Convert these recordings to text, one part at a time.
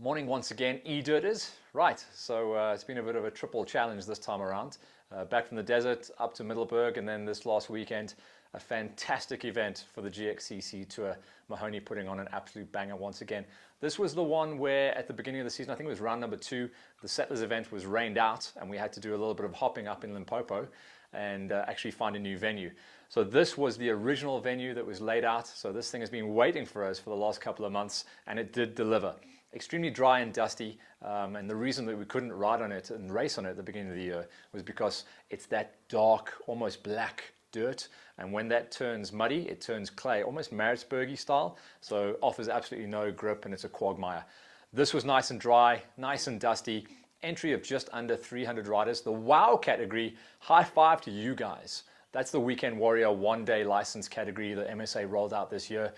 Morning once again, e-dirters. Right, so it's been a bit of a triple challenge this time around. Back from the desert up to Middelburg, and then this last weekend, a fantastic event for the GXCC Tour. Mahoney putting on an absolute banger once again. This was the one where at the beginning of the season, I think it was round number 2, the Settlers event was rained out and we had to do a little bit of hopping up in Limpopo and actually find a new venue. So this was the original venue that was laid out. So this thing has been waiting for us for the last couple of months, and it did deliver. Extremely dry and dusty, and the reason that we couldn't ride on it and race on it at the beginning of the year was because it's that dark, almost black dirt, and when that turns muddy, it turns clay, almost Maritzburgy style, so offers absolutely no grip, and it's a quagmire. This was nice and dry, nice and dusty, entry of just under 300 riders. The WOW category, high five to you guys. That's the Weekend Warrior one-day license category that MSA rolled out this year.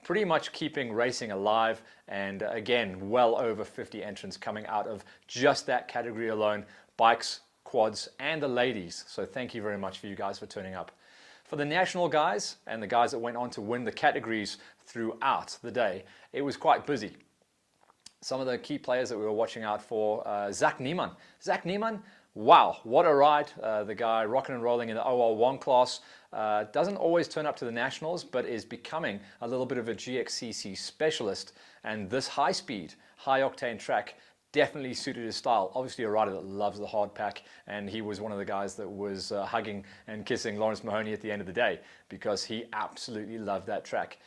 Pretty much keeping racing alive, and again, well over 50 entrants coming out of just that category alone, bikes, quads, and the ladies. So thank you very much for you guys for turning up. For the national guys and the guys that went on to win the categories throughout the day, it was quite busy. Some of the key players that we were watching out for, Zach Niemann. Zach Niemann, wow, what a ride. The guy rocking and rolling in the OR1 class. Doesn't always turn up to the nationals, but is becoming a little bit of a GXCC specialist. And this high speed, high octane track definitely suited his style. Obviously a rider that loves the hard pack, and he was one of the guys that was hugging and kissing Lawrence Mahoney at the end of the day because he absolutely loved that track.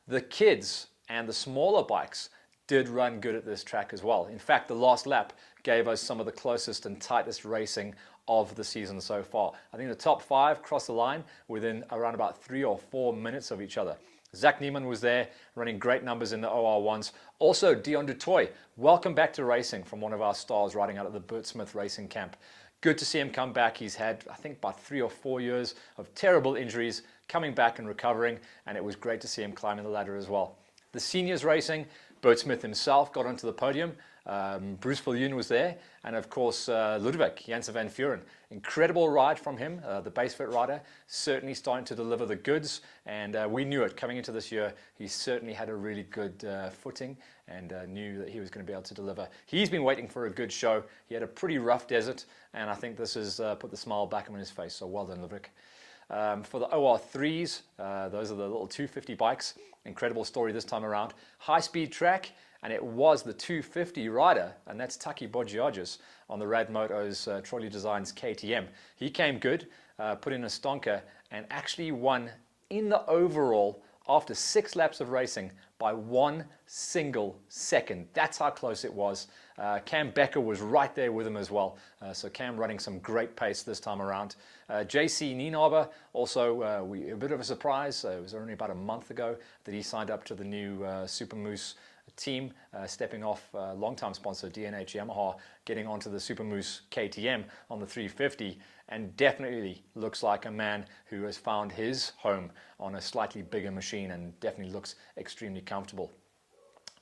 The kids and the smaller bikes did run good at this track as well. In fact, the last lap gave us some of the closest and tightest racing of the season so far. I think the top 5 crossed the line within around about 3 or 4 minutes of each other. Zach Niemann was there, running great numbers in the OR1s. Also, Dion du Toit, welcome back to racing from one of our stars riding out of the Bert Smith Racing Camp. Good to see him come back. He's had, I think, about 3 or 4 years of terrible injuries, coming back and recovering, and it was great to see him climbing the ladder as well. The seniors racing, Bert Smith himself got onto the podium. Bruce Viljoen was there, and of course Ludwig Jansen van Vuren. Incredible ride from him, the base fit rider, certainly starting to deliver the goods, and we knew it coming into this year. He certainly had a really good footing and knew that he was going to be able to deliver. He's been waiting for a good show. He had a pretty rough desert, and I think this has put the smile back on his face, so well done, Ludwig. For the OR3s, those are the little 250 bikes. Incredible story this time around. High-speed track, and it was the 250 rider, and that's Taki Bodgiages on the Rad Motos Trolley Designs KTM. He came good, put in a stonker, and actually won in the overall after 6 laps of racing by 1 single second. That's how close it was. Cam Becker was right there with him as well. So Cam running some great pace this time around. JC Nienaber, also a bit of a surprise. It was only about a month ago that he signed up to the new Super Moose team, stepping off longtime sponsor DNH Yamaha, getting onto the Super Moose KTM on the 350, and definitely looks like a man who has found his home on a slightly bigger machine and definitely looks extremely comfortable.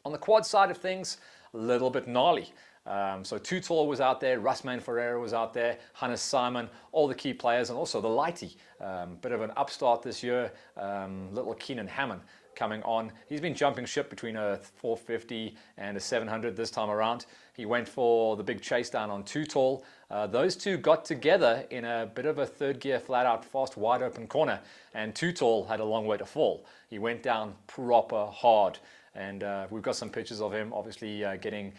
On the quad side of things, a little bit gnarly. So Too Tall was out there, Rusman Ferreira was out there, Hannes Simon, all the key players, and also the Lighty. Bit of an upstart this year, little Keenan Hammond coming on. He's been jumping ship between a 450 and a 700 this time around. He went for the big chase down on Too Tall. Those two got together in a bit of a third gear flat out fast wide open corner, and Too Tall had a long way to fall. He went down proper hard, and we've got some pictures of him obviously getting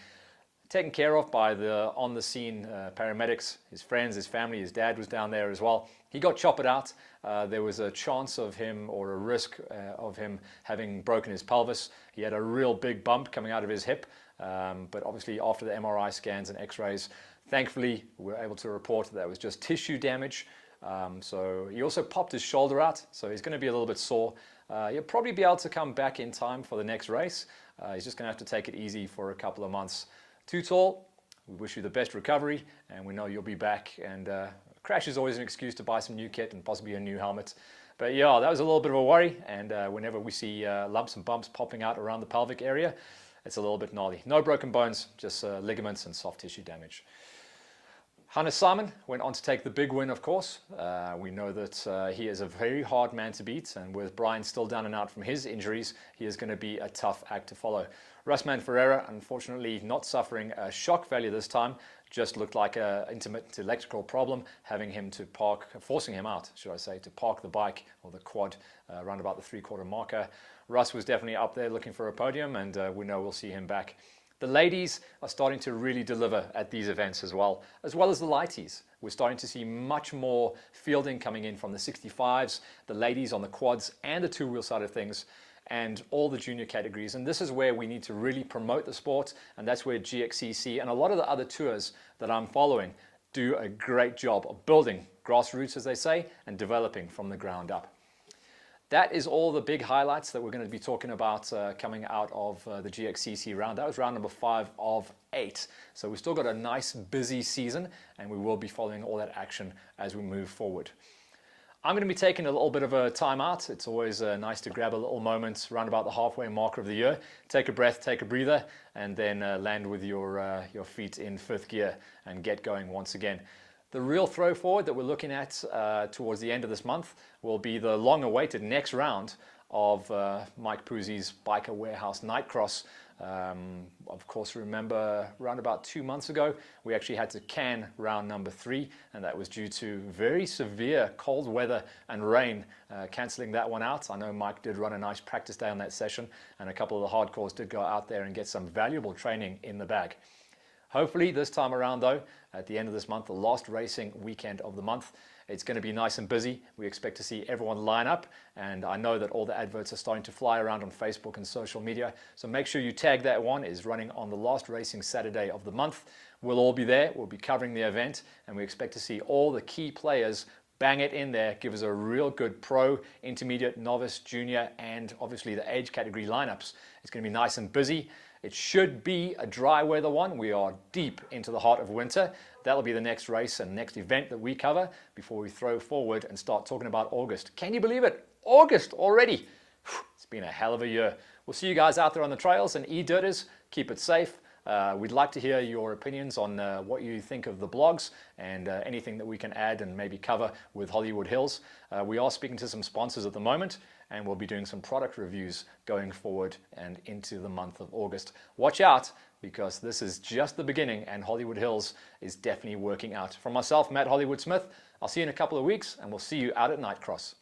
taken care of by the on the scene paramedics, his friends, his family. His dad was down there as well. He got choppered out. There was a chance of him, or a risk of him having broken his pelvis. He had a real big bump coming out of his hip, but obviously after the MRI scans and x-rays, thankfully we were able to report that it was just tissue damage. So he also popped his shoulder out, so he's going to be a little bit sore. He'll probably be able to come back in time for the next race. He's just going to have to take it easy for a couple of months. Too Tall, we wish you the best recovery, and we know you'll be back. And crash is always an excuse to buy some new kit and possibly a new helmet. But yeah, that was a little bit of a worry, and whenever we see lumps and bumps popping out around the pelvic area, it's a little bit gnarly. No broken bones, just ligaments and soft tissue damage. Hannes Simon went on to take the big win, of course. We know that he is a very hard man to beat, and with Brian still down and out from his injuries, he is going to be a tough act to follow. Rusman Ferreira, unfortunately not suffering a shock value this time, just looked like an intermittent electrical problem, forcing him out, should I say, to park the bike or the quad around about the 3/4 marker. Russ was definitely up there looking for a podium, and we know we'll see him back. The ladies are starting to really deliver at these events as well as the lighties. We're starting to see much more fielding coming in from the 65s, the ladies on the quads and the two-wheel side of things, and all the junior categories. And this is where we need to really promote the sport, and that's where GXCC and a lot of the other tours that I'm following do a great job of building grassroots, as they say, and developing from the ground up. That is all the big highlights that we're going to be talking about coming out of the GXCC round. That was round number 5 of 8. So we've still got a nice busy season, and we will be following all that action as we move forward. I'm going to be taking a little bit of a time out. It's always nice to grab a little moment around about the halfway marker of the year. Take a breath, take a breather, and then land with your feet in 5th gear and get going once again. The real throw forward that we're looking at towards the end of this month will be the long-awaited next round of Mike Puzzi's Biker Warehouse Nightcross. Of course, remember around about 2 months ago, we actually had to can round number 3, and that was due to very severe cold weather and rain cancelling that one out. I know Mike did run a nice practice day on that session, and a couple of the hardcores did go out there and get some valuable training in the bag. Hopefully this time around though, at the end of this month, the last racing weekend of the month, it's going to be nice and busy. We expect to see everyone line up, and I know that all the adverts are starting to fly around on Facebook and social media, so make sure you tag that one. Is running on the last racing Saturday of the month. We'll all be there, we'll be covering the event, and we expect to see all the key players bang it in there, give us a real good pro, intermediate, novice, junior, and obviously the age category lineups. It's going to be nice and busy. It should be a dry weather one. We are deep into the heart of winter. That'll be the next race and next event that we cover before we throw forward and start talking about August. Can you believe it? August already. It's been a hell of a year. We'll see you guys out there on the trails, and e-dirters, keep it safe. We'd like to hear your opinions on what you think of the blogs and anything that we can add and maybe cover with Hollywood Hills. We are speaking to some sponsors at the moment, and we'll be doing some product reviews going forward and into the month of August. Watch out, because this is just the beginning, and Hollywood Hills is definitely working out. From myself, Matt Hollywood Smith, I'll see you in a couple of weeks, and we'll see you out at Nightcross.